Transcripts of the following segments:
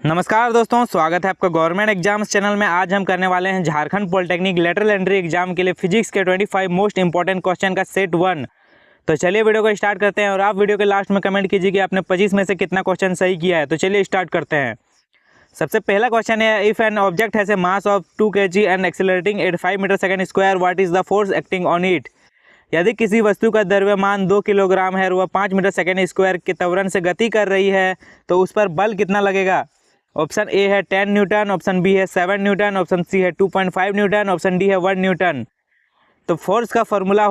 नमस्कार दोस्तों, स्वागत है आपका गवर्नमेंट एग्जाम्स चैनल में। आज हम करने वाले हैं Jharkhand polytechnic lateral entry exam के लिए फिजिक्स के 25 मोस्ट इंपॉर्टेंट क्वेश्चन का सेट 1। तो चलिए वीडियो को स्टार्ट करते हैं और आप वीडियो के लास्ट में कमेंट कीजिए कि आपने 25 में से कितना क्वेश्चन सही किया है। तो चलिए स्टार्ट करते हैं। सबसे पहला क्वेश्चन है, if an object has a mass of 2 kg and accelerating at 5 meter second square, what is the force acting on it. यदि किसी वस्तु का द्रव्यमान 2 किलोग्राम है और वह 5 मीटर सेकेंड स्क्वायर के त्वरण से गति कर रही है तो उस पर बल कितना लगेगा। ऑप्शन ए है 10 न्यूटन, ऑप्शन बी है 7 न्यूटन, ऑप्शन सी है 2.5 न्यूटन, ऑप्शन डी है 1 न्यूटन। तो फोर्स का फॉर्मूला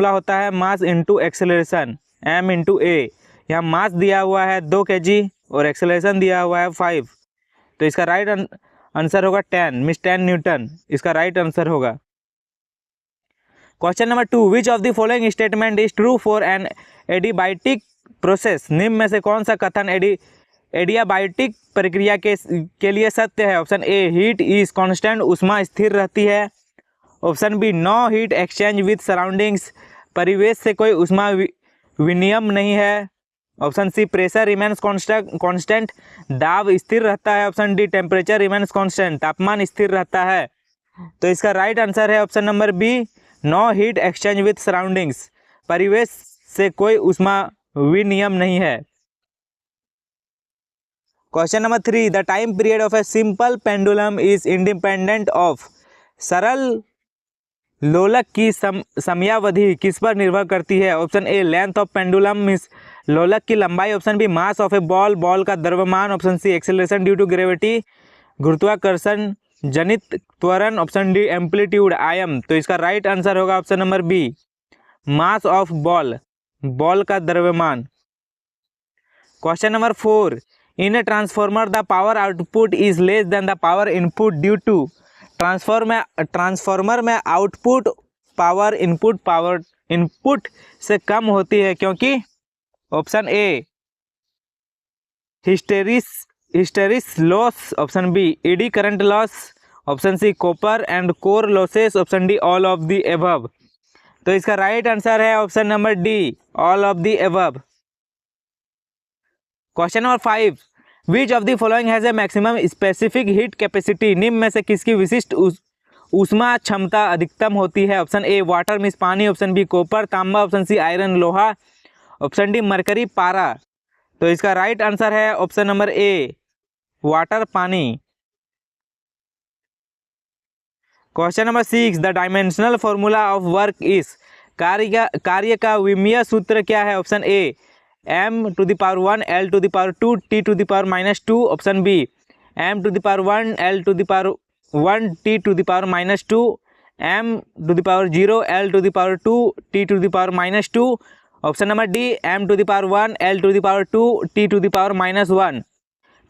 होता है mass into acceleration, m into a. यहाँ मास दिया हुआ है 2 kg और एक्सेलरेशन दिया हुआ है 5। तो इसका राइट आंसर होगा 10 न्यूटन। इसका राइट आंसर होगा। Question number 2, which of the following statement is true for an adiabatic process. निम्न में से कौन सा कथन एडियाबैटिक प्रक्रिया के लिए सत्य है। Option A, heat is constant, ऊष्मा स्थिर रहती है। Option B, no heat exchange with surroundings, परिवेश से कोई ऊष्मा विनिमय नहीं है। Option C, pressure remains constant, दाब स्थिर रहता है। Option D, temperature remains constant, तापमान स्थिर रहता है। तो इसका राइट आंसर है option number B, no heat exchange with surroundings, परिवेश से कोई ऊष्मा विनिमय नहीं है। Question number 3, the time period of a simple pendulum is independent of. सरल लोलक की समयावधि किस पर निर्भर करती है। Option A, length of pendulum means लोलक की लंबाई। Option B, mass of a ball, ball का द्रव्यमान। Option C, acceleration due to gravity, गुरुत्वाकर्षण जनित त्वरण। ऑप्शन डी, एम्पलीट्यूड आयाम। तो इसका राइट आंसर होगा option number B, mass of ball, ball का द्रव्यमान। Question number 4, in a transformer the power output is less than the power input due to. Transformer में आउटपुट पावर इनपुट से कम होती है क्योंकि। Option A, hysteresis loss. Option B, eddy current loss. Option C, copper and core losses. Option D, all of the above. तो इसका right answer है option number D, all of the above. Question number 5, which of the following has a maximum specific heat capacity. निम्न में से किसकी विशिष्ट ऊष्मा क्षमता अधिकतम होती है। ऑप्शन ए, वाटर मीन्स पानी। ऑप्शन बी, कॉपर तांबा। ऑप्शन सी, आयरन लोहा। ऑप्शन डी, मरकरी पारा। तो इसका राइट आंसर है ऑप्शन नंबर ए, वाटर पानी। Question number 6, the dimensional formula of work is. कार्य का विमीय सूत्र क्या है। Option A, m⁻1 l⁻2 t⁻−2। Option B, m⁻1 l⁻1 t⁻−2, m⁻0 l⁻2 t⁻−2। Option number D, m⁻1 l⁻2 t⁻−1।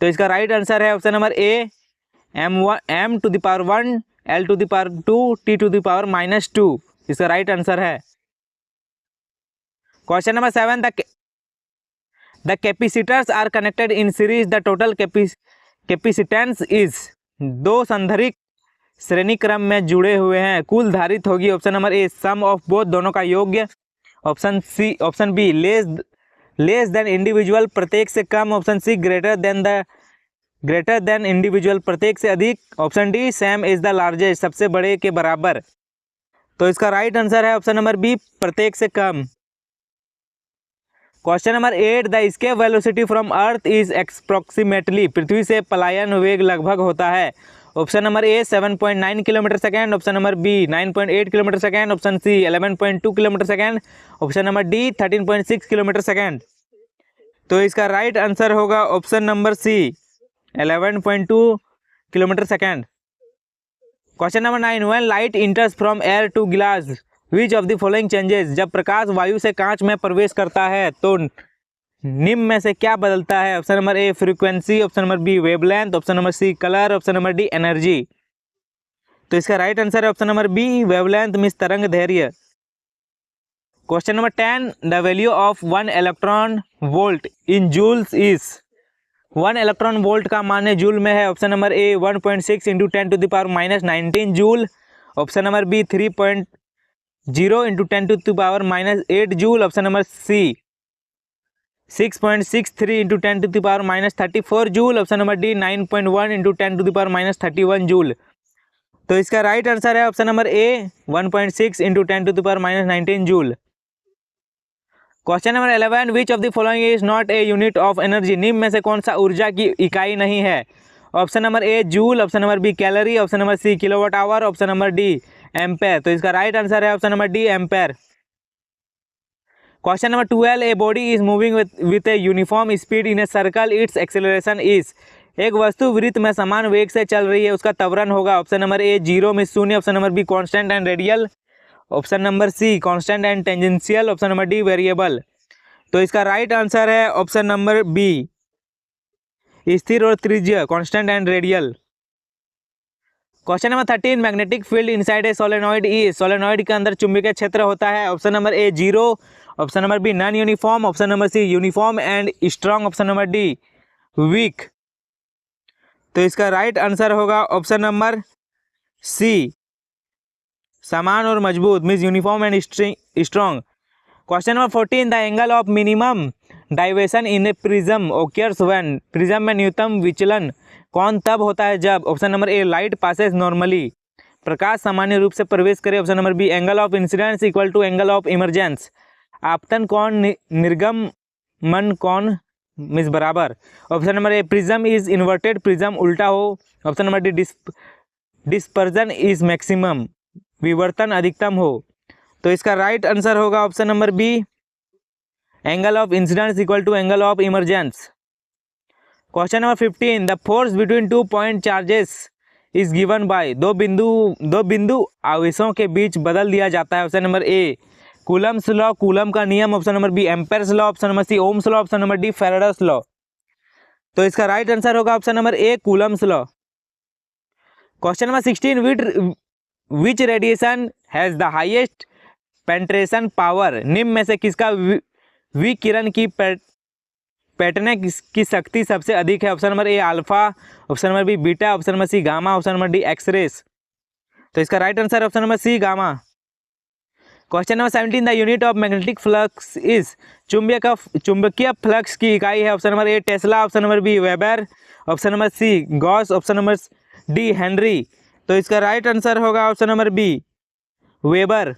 तो इसका right answer है option number A, m⁻1 l⁻2 t⁻−2। इसका राइट आंसर है। Question number 7, the capacitors are connected in series, the total capacitance is. दो संधारित्र श्रेणी क्रम में जुड़े हुए हैं, कुल धारित होगी। Option number A, sum of both, दोनों का योग्य। Option B, less than individual, प्रत्येक से कम। Option C, greater than individual, प्रत्येक से अधिक। Option D, same is the largest, सबसे बड़े के बराबर। तो इसका राइट आंसर है ऑप्शन नंबर बी, प्रत्येक से कम। Question number 8, the escape velocity from earth is approximately. पृथ्वी से पलायन वेग लगभग होता है। ऑप्शन नंबर ए, 7.9 kilometre second. Option number B, 9.8 kilometre second. Option C, 11.2 kilometre second. Option number D, 13.6 kilometre second. तो इसका राइट आंसर होगा option number C, 11.2 kilometre second. Question number 9, when light enters from air to glass, which of the following changes. जब प्रकाश वायु से कांच में प्रवेश करता है तो निम्न में से क्या बदलता है। Option number A, frequency. Option number B, wavelength. Option number C, colour. Option number D, energy. तो इसका राइट आंसर है option number B, wavelength means तरंग दैर्घ्य। Question number 10, the value of 1 electron volt in joules is. 1 electron volt का मान joule में है। Option number A, 1.6 × 10⁻⁻19 joule. Option number B, 3.0 × 10⁻⁻8 joule. Option number C, 6.63 into 10⁻⁻34 joule. Option number D 9.1 into 10⁻31 joule. तो इसका right answer है option number A 1.6 into 10⁻19 joule. Question number 11, which of the following is not a unit of energy. निम्न में से कौन सा ऊर्जा की इकाई नहीं है। Option number A joule, option number B calorie, option number C kilowatt hour, option number D ampere. तो इसका राइट आंसर है option number D ampere. Question number 12, a body is moving with a uniform speed in a circle, its acceleration is. एक वस्तु वृत्त में समान वेग से चल रही है, उसका त्वरण होगा। ऑप्शन नंबर ए 0 में शून्य, option number B constant and radial, option number C constant and tangential, option number D variable. तो इसका राइट आंसर है ऑप्शन नंबर बी स्थिर और त्रिज्य constant and radial. Question number 13, magnetic field inside a solenoid is. Solenoid के अंदर चुंबकीय क्षेत्र होता है। Option number A 0, option number B non uniform, option number C uniform and strong, option number D weak. तो इसका राइट आंसर होगा option number C समान और मजबूत, means uniform and strong. Question number 14, the angle of minimum deviation in a prism occurs when. Prism में न्यूनतम विचलन कौन तब होता है जब। Option number A light passes normally, प्रकाश सामान्य रूप से प्रवेश करे। Option number B angle of incidence equal to angle of emergence, आपतन कौन निर्गमन कौन मीन्स बराबर। Option number A prism is inverted, prism उल्टा हो। Option number D dispersion is maximum, विवर्तन अधिकतम हो। तो इसका राइट आंसर होगा option number B angle of incidence equal to angle of emergence. Question number 15, the force between 2 point charges is given by. दो बिंदु आवेशों के बीच बदल दिया जाता है। Option number A Coulomb's law, Coulomb का नियम, option number B Ampere's law, option number C Ohm's law, option number D Faraday's law. तो इसका राइट आंसर होगा option number A Coulomb's law. Question number 16, which radiation has the highest penetration power. निम्न में से किसका विकिरण की pattern की शक्ति सबसे अधिक है। Option number A alpha, option number B beta, option number C gamma, option number D X rays. तो इसका right answer option number C gamma. Question number 17, the unit of magnetic flux is. चुंबकीय flux की इकाई है। Option number A tesla, option number B weber, option number C gauss, option number D henry. तो इसका right answer होगा option number B weber.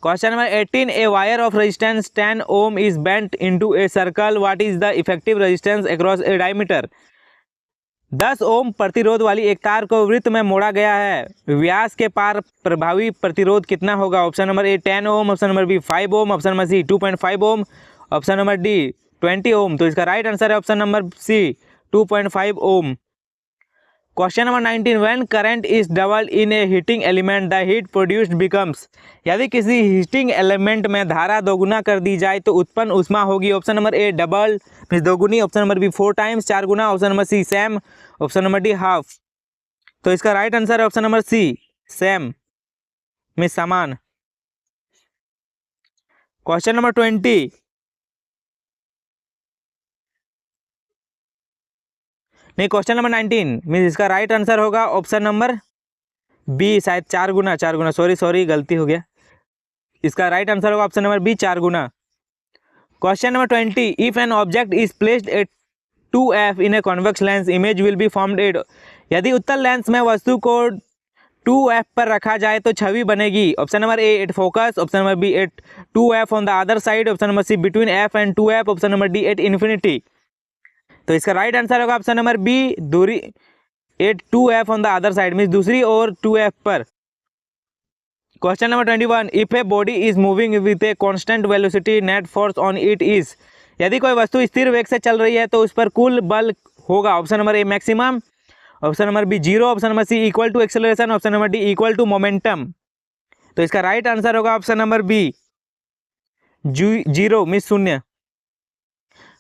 Question number 18, A wire of resistance 10 ohm is bent into a circle, what is the effective resistance across a diameter. 10 ohm प्रतिरोध वाली एक तार को वृत्त में मोड़ा गया है, व्यास के पार प्रभावी प्रतिरोध कितना होगा। Option number A 10 ohm, option number B 5 ohm, option number C 2.5 ohm, option number D 20 ohm. तो इसका राइट आंसर है option number C 2.5 ohm. Question number 19, when current is doubled in a heating element the heat produced becomes. यदि किसी heating element में धारा दोगुना कर दी जाए तो उत्पन्न ऊष्मा होगी। Option number A double means दोगुनी, ऑप्शन नंबर बी 4 टाइम्स 4 गुना, option number C same, option number D half. तो इसका राइट आंसर है option number C same means समान। क्वेश्चन नंबर 20, नहीं क्वेश्चन नंबर 19 मीन्स इसका राइट आंसर होगा option number B, शायद 4 गुना, सॉरी गलती हो गया। इसका राइट आंसर होगा ऑप्शन नंबर बी 4 गुना। Question number 20, if an object is placed at 2f in a convex lens image will be formed at. यदि उत्तल लेंस में वस्तु को 2f पर रखा जाए तो छवि बनेगी। Option number A at focus, option number B at 2f on the other side, option number C between f and 2f, option number D at infinity. तो इसका राइट आंसर होगा ऑप्शन नंबर बी दूरी at 2f on the other side means दूसरी ओर 2f पर। Question number 21, if a body is moving with a constant velocity net force on it is. यदि कोई वस्तु स्थिर वेग से चल रही है तो उस पर कुल बल होगा। Option number A maximum, option number B 0, option number C equal to acceleration, option number D equal to momentum. तो इसका राइट आंसर होगा ऑप्शन नंबर बी 0 मीन्स शून्य।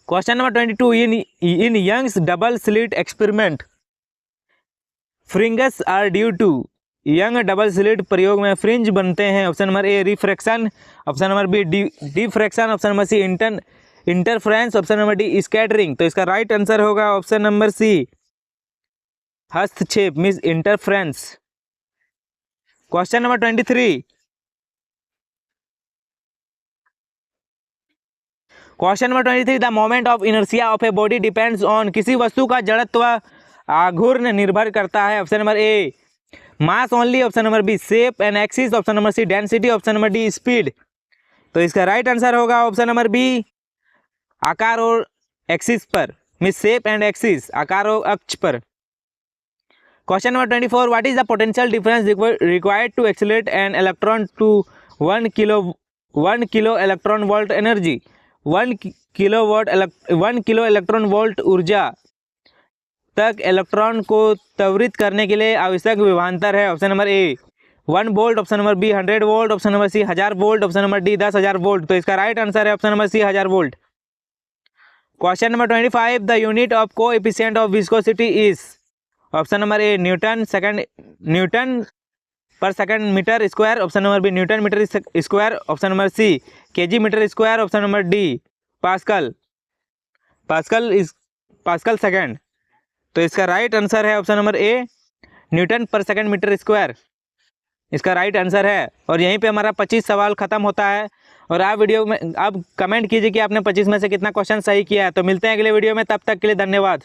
Question number 22, in Young's double slit experiment fringes are due to. Young double slit प्रयोग में fringe बनते हैं। Option number A refraction, option number B diffraction, option number C interference, option number D scattering. तो इसका right answer होगा option number C हस्तक्षेप means interference. Question number 23, question number 23, the moment of inertia of a body depends on, किसी वस्तु का जड़त्व आघूर्ण निर्भर करता है। Option number A mass only, option number B shape and axis, option number C density, option number D speed. तो इसका राइट आंसर होगा ऑप्शन नंबर बी आकार और एक्सिस पर, मीन शेप एंड एक्सिस, आकार और अक्ष पर। Question number 24, what is the potential difference required to accelerate an electron to 1 kilo electron volt energy. 1 kilo electron volt ऊर्जा तक इलेक्ट्रॉन को त्वरित करने के लिए आवश्यक विभवांतर है। Option number A 1 volt, option number B 100 volt, option number C 1000 volt, option number D 10,000 volt. तो इसका राइट आंसर है option number C 1000 volt. Question number 25, the unit of coefficient of viscosity is. Option number A newton per second metre square, option number B newton metre square, option number C KG metre square, option number D pascal second. तो इसका right answer है option number A newton per second metre square, इसका right answer है। और यहीं पे हमारा 25 सवाल खत्म होता है। और आप वीडियो में आप कमेंट कीजिए कि आपने 25 में से कितना क्वेश्चन सही किया है। तो मिलते हैं अगले वीडियो में, तब तक के लिए धन्यवाद।